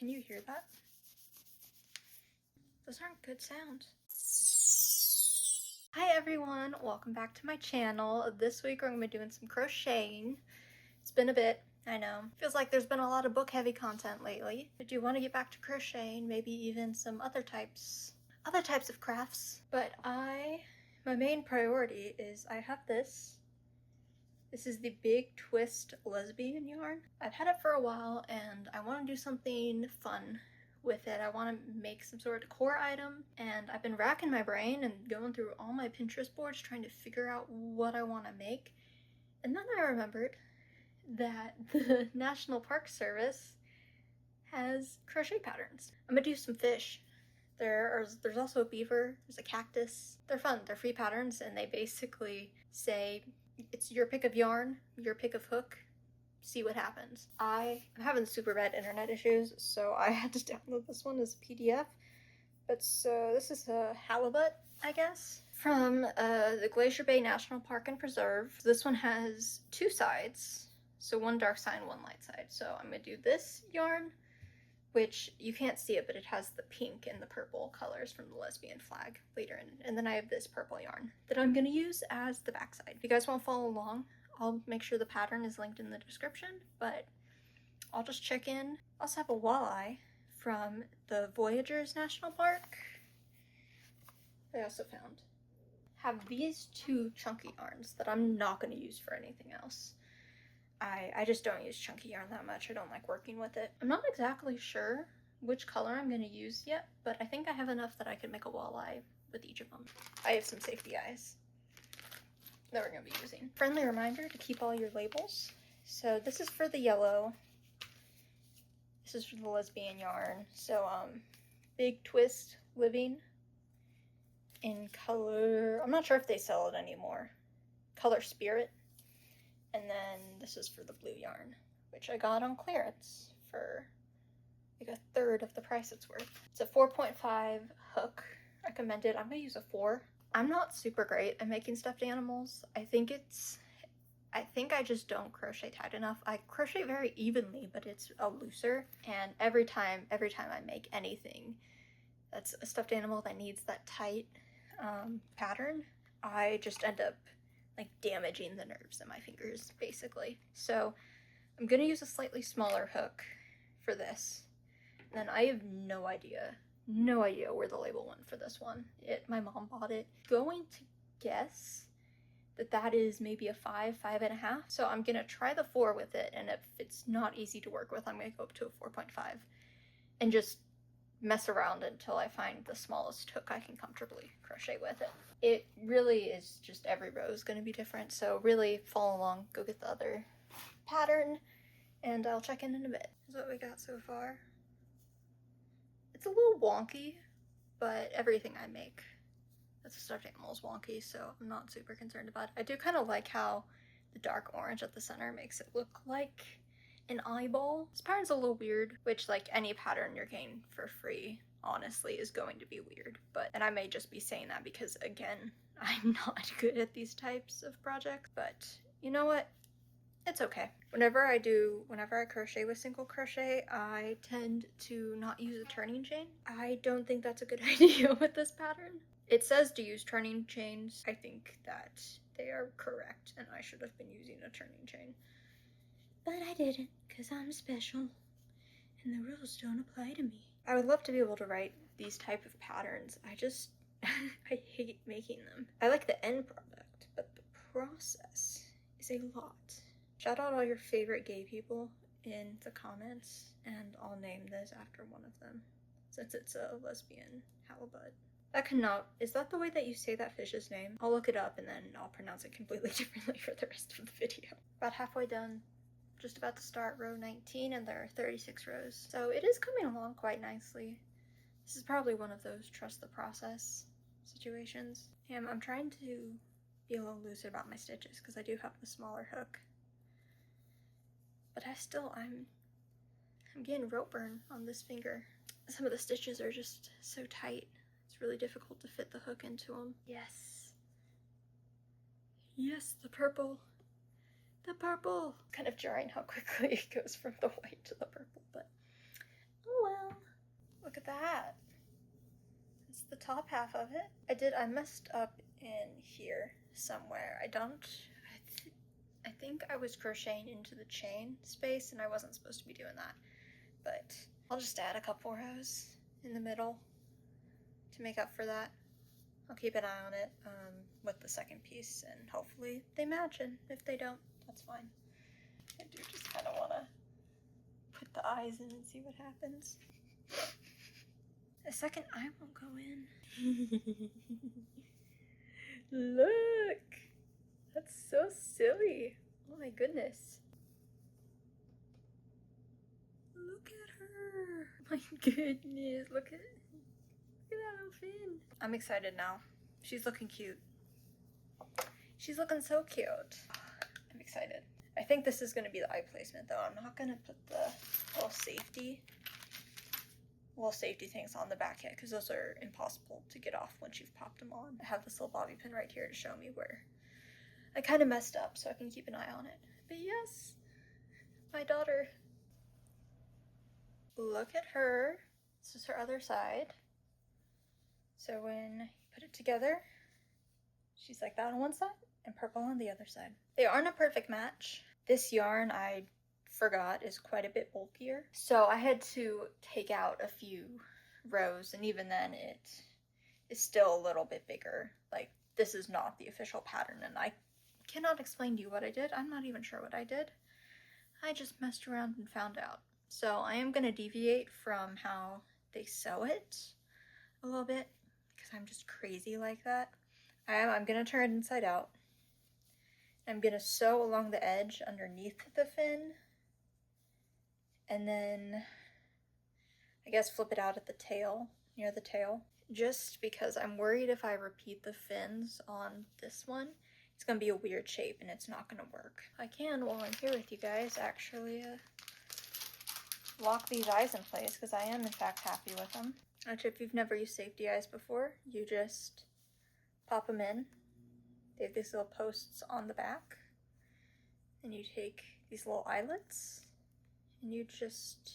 Can you hear that? Those aren't good sounds. Hi everyone, welcome back to my channel. This week we're going to be doing some crocheting. It's been a bit, I know. Feels like there's been a lot of book heavy content lately. I do want to get back to crocheting, maybe even some other types of crafts. But my main priority is I have this. This is the Big Twist lesbian yarn. I've had it for a while and I want to do something fun with it. I want to make some sort of decor item, and I've been racking my brain and going through all my Pinterest boards trying to figure out what I want to make. And then I remembered that the National Park Service has crochet patterns. I'm gonna do some fish. There's also a beaver, there's a cactus. They're fun, they're free patterns, and they basically say it's your pick of yarn, your pick of hook, see what happens. I'm having super bad internet issues, so I had to download this one as a PDF. But so this is a halibut, I guess, from the Glacier Bay National Park and Preserve. This one has two sides, so one dark side and one light side. So I'm gonna do this yarn, which you can't see it, but it has the pink and the purple colors from the lesbian flag later in. And then I have this purple yarn that I'm gonna use as the backside. If you guys want to follow along, I'll make sure the pattern is linked in the description, but I'll just check in. I also have a walleye from the Voyagers National Park. I also have these two chunky yarns that I'm not gonna use for anything else. I just don't use chunky yarn that much. I don't like working with it. I'm not exactly sure which color I'm going to use yet, but I think I have enough that I can make a walleye with each of them. I have some safety eyes that we're going to be using. Friendly reminder to keep all your labels. So this is for the yellow. This is for the lesbian yarn. So Big Twist Living in color, I'm not sure if they sell it anymore, Color Spirit. And then this is for the blue yarn, which I got on clearance for like a third of the price it's worth. It's a 4.5 hook, recommended. I'm gonna use a 4. I'm not super great at making stuffed animals. I think I just don't crochet tight enough. I crochet very evenly, but it's looser. And every time I make anything that's a stuffed animal that needs that tight pattern, I just end up like damaging the nerves in my fingers, basically. So I'm gonna use a slightly smaller hook for this. And then I have no idea where the label went for this one. My mom bought it. Going to guess that is maybe a 5.5. So I'm gonna try the 4 with it, and if it's not easy to work with, I'm gonna go up to a 4.5 and just mess around until I find the smallest hook I can comfortably crochet with it. It really is just every row is going to be different, so really follow along, go get the other pattern, and I'll check in a bit. This is what we got so far. It's a little wonky, but everything I make that's a stuffed animal is wonky, so I'm not super concerned about it. I do kind of like how the dark orange at the center makes it look like an eyeball. This pattern's a little weird, which like any pattern you're getting for free honestly is going to be weird, and I may just be saying that because again I'm not good at these types of projects, but you know what, it's okay. Whenever I crochet with single crochet, I tend to not use a turning chain. I don't think that's a good idea with this pattern. It says to use turning chains. I think that they are correct and I should have been using a turning chain. But I didn't, because I'm special, and the rules don't apply to me. I would love to be able to write these type of patterns. I just, I hate making them. I like the end product, but the process is a lot. Shout out all your favorite gay people in the comments, and I'll name this after one of them, since it's a lesbian halibut. Is that the way that you say that fish's name? I'll look it up and then I'll pronounce it completely differently for the rest of the video. About halfway done. Just about to start row 19, and there are 36 rows. So it is coming along quite nicely. This is probably one of those trust the process situations. And I'm trying to be a little looser about my stitches because I do have the smaller hook. But I'm getting rope burn on this finger. Some of the stitches are just so tight. It's really difficult to fit the hook into them. Yes. Yes, the purple. The purple! Kind of jarring how quickly it goes from the white to the purple, but oh well. top half of it. I messed up in here somewhere. I think I was crocheting into the chain space and I wasn't supposed to be doing that. But I'll just add a couple rows in the middle to make up for that. I'll keep an eye on it with the second piece and hopefully they match, and if they don't, that's fine. I do just kind of want to put the eyes in and see what happens. A second eye won't go in. Look! That's so silly. Oh my goodness. Look at her. My goodness, look at that little fin. I'm excited now. She's looking cute. She's looking so cute. I'm excited. I think this is going to be the eye placement though. I'm not going to put the little safety things on the back yet because those are impossible to get off once you've popped them on. I have this little bobby pin right here to show me where I kind of messed up so I can keep an eye on it. But yes, my daughter. Look at her. This is her other side. So when you put it together, she's like that on one side and purple on the other side. They aren't a perfect match. This yarn, I forgot, is quite a bit bulkier. So I had to take out a few rows, and even then it is still a little bit bigger. Like, this is not the official pattern, and I cannot explain to you what I did. I'm not even sure what I did. I just messed around and found out. So I am going to deviate from how they sew it a little bit because I'm just crazy like that. I'm going to turn it inside out. I'm going to sew along the edge underneath the fin, and then I guess flip it out at the tail, near the tail, just because I'm worried if I repeat the fins on this one, it's going to be a weird shape and it's not going to work. I can, while I'm here with you guys, actually lock these eyes in place because I am in fact happy with them. Which, if you've never used safety eyes before, you just pop them in. They have these little posts on the back, and you take these little eyelets and you just,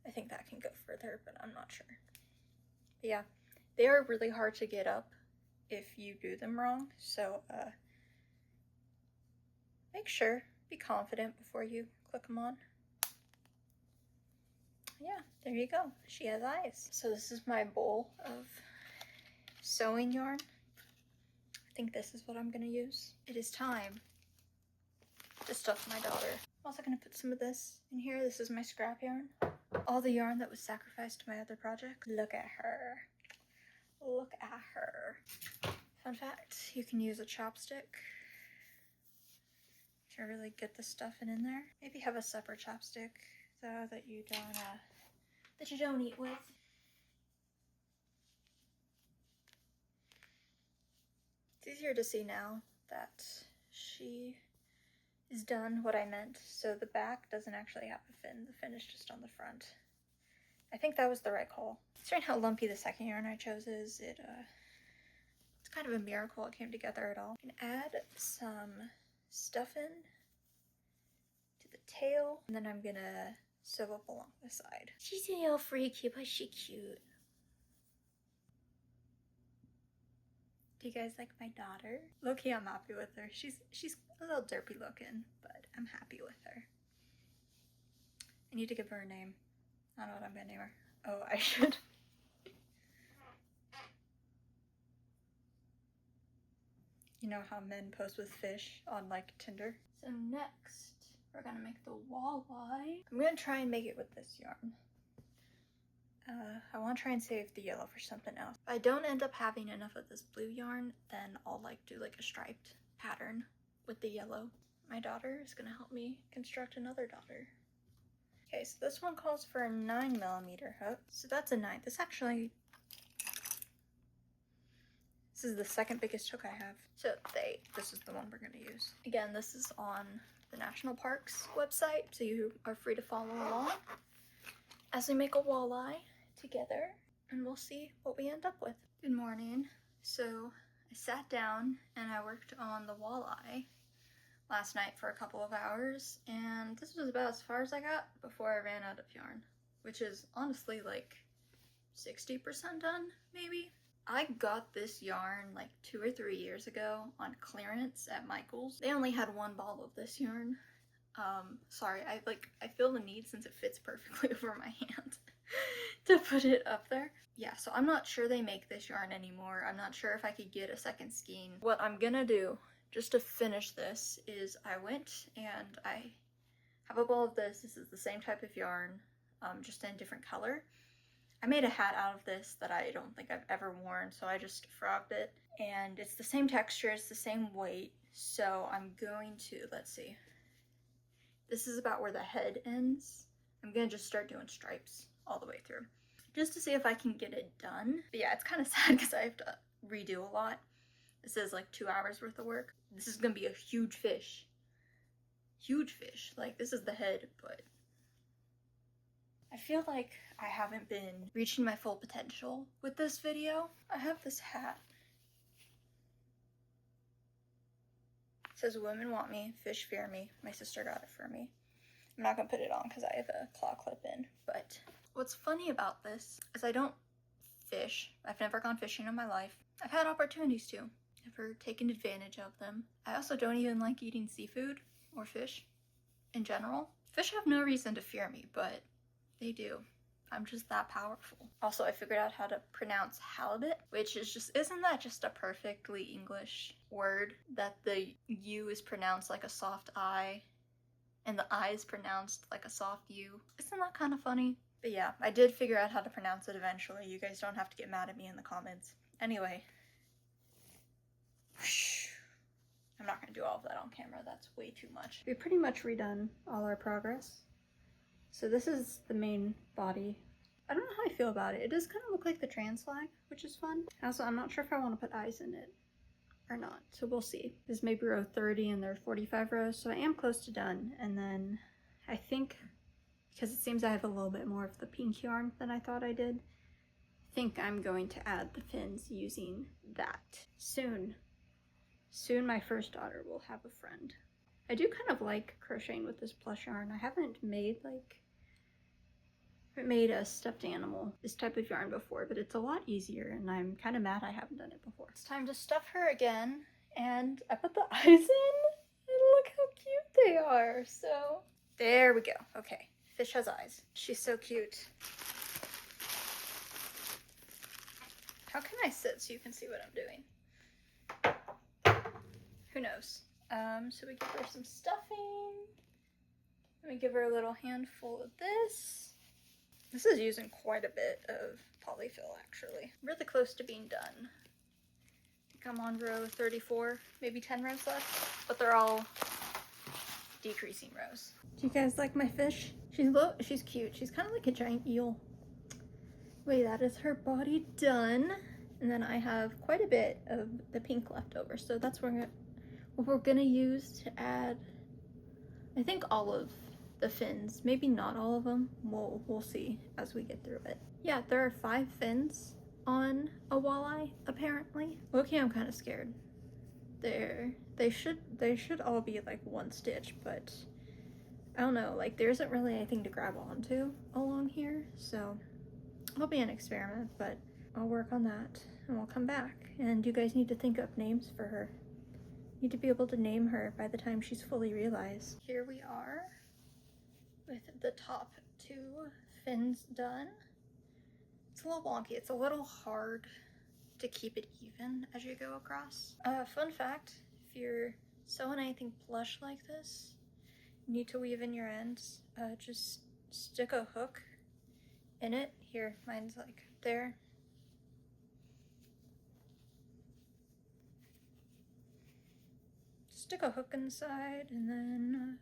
I think that can go further, but I'm not sure. But yeah, they are really hard to get up if you do them wrong, so make sure, be confident before you click them on. Yeah, there you go. She has eyes. So this is my bowl of sewing yarn. I think this is what I'm gonna use. It is time to stuff my daughter. I'm also gonna put some of this in here. This is my scrap yarn. All the yarn that was sacrificed to my other project. Look at her. Look at her. Fun fact, you can use a chopstick to really get the stuffing in there. Maybe have a separate chopstick though that you don't eat with. It's easier to see now that she is done what I meant. So the back doesn't actually have a fin. The fin is just on the front. I think that was the right call. Considering how lumpy the second yarn I chose is, it's kind of a miracle it came together at all. You can add some stuffing to the tail, and then I'm gonna sew up along the side. She's a little freaky, but she's cute. Do you guys like my daughter? Low-key, I'm happy with her. She's a little derpy looking, but I'm happy with her. I need to give her a name. I don't know what I'm gonna name her. Oh, I should. You know how men pose with fish on like Tinder? So next, we're gonna make the walleye. I'm gonna try and make it with this yarn. I want to try and save the yellow for something else. If I don't end up having enough of this blue yarn, then I'll like do like a striped pattern with the yellow. My daughter is gonna help me construct another daughter. Okay, so this one calls for a 9mm hook. So that's a 9. This is the second biggest hook I have. So this is the one we're gonna use. Again, this is on the National Parks website, so you are free to follow along as we make a walleye together, and we'll see what we end up with. Good morning. So I sat down and I worked on the walleye last night for a couple of hours, and this was about as far as I got before I ran out of yarn. which is honestly like 60% done, maybe. I got this yarn like 2 or 3 years ago on clearance at Michael's. They only had one ball of this yarn. Sorry, I feel the need, since it fits perfectly over my hand, to put it up there. Yeah, so I'm not sure they make this yarn anymore. I'm not sure if I could get a second skein. What I'm gonna do, just to finish this, is I went and I have a ball of this. This is the same type of yarn, just in a different color. I made a hat out of this that I don't think I've ever worn, so I just frogged it. And it's the same texture, it's the same weight, so I'm going to, let's see. This is about where the head ends. I'm gonna just start doing stripes all the way through, just to see if I can get it done. But yeah, it's kind of sad because I have to redo a lot. This is like 2 hours worth of work. This is gonna be a huge fish. Huge fish. Like, this is the head, but I feel like I haven't been reaching my full potential with this video. I have this hat. It says, "Women want me, fish fear me." My sister got it for me. I'm not gonna put it on because I have a claw clip in, but what's funny about this is I don't fish. I've never gone fishing in my life. I've had opportunities to, never taken advantage of them. I also don't even like eating seafood or fish in general. Fish have no reason to fear me, but they do. I'm just that powerful. Also, I figured out how to pronounce halibut, which is just, isn't that just a perfectly English word? That the U is pronounced like a soft I, and the I is pronounced like a soft U. Isn't that kind of funny? But yeah, I did figure out how to pronounce it eventually. You guys don't have to get mad at me in the comments. Anyway. I'm not gonna do all of that on camera, that's way too much. We've pretty much redone all our progress. So this is the main body. I don't know how I feel about it. It does kind of look like the trans flag, which is fun. Also, I'm not sure if I want to put eyes in it or not, so we'll see. This is maybe row 30 and there's 45 rows, so I am close to done. And then I think, because it seems I have a little bit more of the pink yarn than I thought I did, I think I'm going to add the fins using that. Soon my first daughter will have a friend. I do kind of like crocheting with this plush yarn. I haven't made a stuffed animal, this type of yarn, before, but it's a lot easier, and I'm kind of mad I haven't done it before. It's time to stuff her again, and I put the eyes in, and look how cute they are. So there we go. Okay, fish has eyes. She's so cute. How can I sit so you can see what I'm doing? Who knows? So we give her some stuffing. Let me give her a little handful of this. This is using quite a bit of polyfill, actually. Really close to being done. I think I'm on row 34, maybe 10 rows left, but they're all decreasing rows. Do you guys like my fish? She's cute. She's kind of like a giant eel. Wait, that is her body done. And then I have quite a bit of the pink left over, so that's what we're gonna use to add, I think, all of the fins. Maybe not all of them. We'll see as we get through it. Yeah, there are 5 fins on a walleye, apparently. Okay, I'm kind of scared. They should all be like 1 stitch, but I don't know, like there isn't really anything to grab onto along here, so it'll be an experiment, but I'll work on that and we'll come back. And you guys need to think up names for her. Need to be able to name her by the time she's fully realized. Here we are with the top 2 fins done. It's a little wonky. It's a little hard to keep it even as you go across. Fun fact, if you're sewing anything plush like this, you need to weave in your ends. Just stick a hook in it. Here, mine's like there. Stick a hook inside and then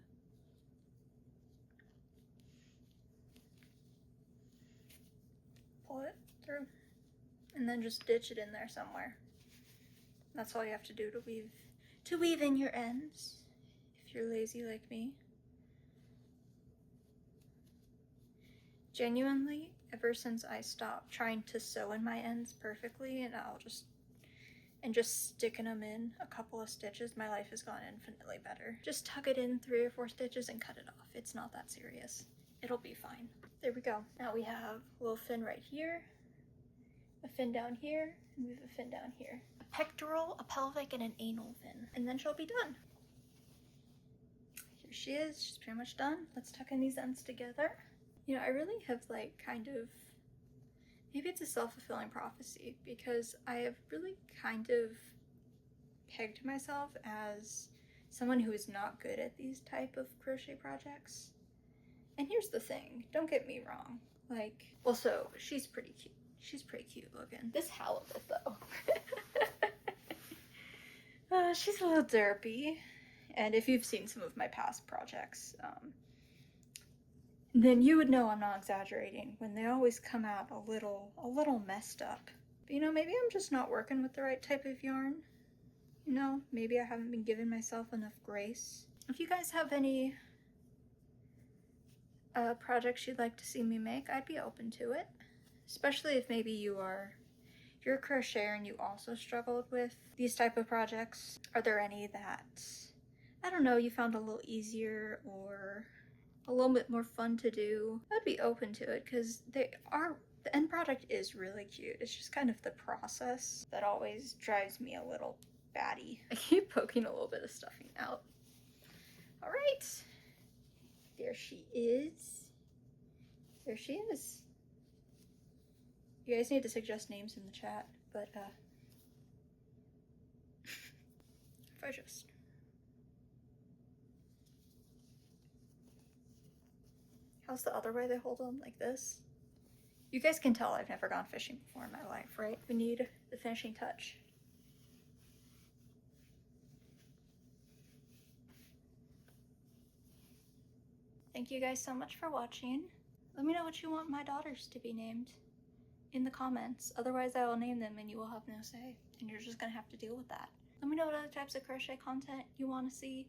pull it through and then just ditch it in there somewhere. That's all you have to do to weave in your ends if you're lazy like me. Genuinely, ever since I stopped trying to sew in my ends perfectly and just sticking them in a couple of stitches, my life has gone infinitely better. Just tuck it in 3 or 4 stitches and cut it off. It's not that serious. It'll be fine. There we go. Now we have a little fin right here, a fin down here, and we have a fin down here. A pectoral, a pelvic, and an anal fin. And then she'll be done. Here she is. She's pretty much done. Let's tuck in these ends together. You know, I really have like kind of, maybe it's a self-fulfilling prophecy, because I have really kind of pegged myself as someone who is not good at these type of crochet projects. And here's the thing, don't get me wrong, like, well, so she's pretty cute. She's pretty cute looking. This halibut though, she's a little derpy. And if you've seen some of my past projects, then you would know I'm not exaggerating when they always come out a little messed up. But you know, maybe I'm just not working with the right type of yarn. You know, maybe I haven't been giving myself enough grace. If you guys have any projects you'd like to see me make, I'd be open to it. Especially if maybe you're a crocheter and you also struggled with these type of projects. Are there any that, I don't know, you found a little easier or a little bit more fun to do? I'd be open to it, because the end product is really cute. It's just kind of the process that always drives me a little batty. I keep poking a little bit of stuffing out. All right, there she is. There she is. You guys need to suggest names in the chat, but if I just, how's the other way they hold them? Like this? You guys can tell I've never gone fishing before in my life, right? We need the finishing touch. Thank you guys so much for watching. Let me know what you want my daughters to be named in the comments. Otherwise I will name them and you will have no say, and you're just gonna have to deal with that. Let me know what other types of crochet content you want to see.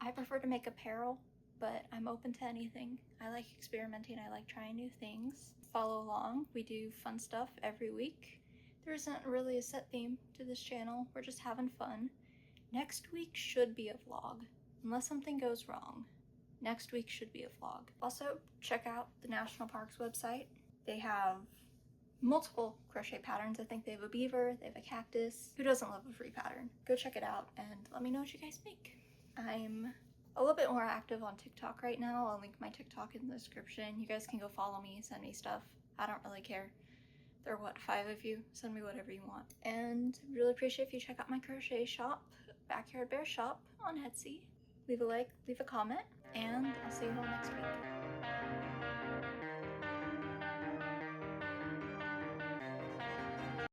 I prefer to make apparel, but I'm open to anything. I like experimenting. I like trying new things. Follow along. We do fun stuff every week. There isn't really a set theme to this channel. We're just having fun. Next week should be a vlog, unless something goes wrong. Next week should be a vlog. Also, check out the National Parks website. They have multiple crochet patterns. I think they have a beaver, they have a cactus. Who doesn't love a free pattern? Go check it out and let me know what you guys make. I'm a little bit more active on TikTok right now. I'll link my TikTok in the description. You guys can go follow me, send me stuff. I don't really care. There are what, 5 of you? Send me whatever you want. And really appreciate if you check out my crochet shop, Backyard Bear Shop on Etsy. Leave a like, leave a comment, and I'll see you all next week.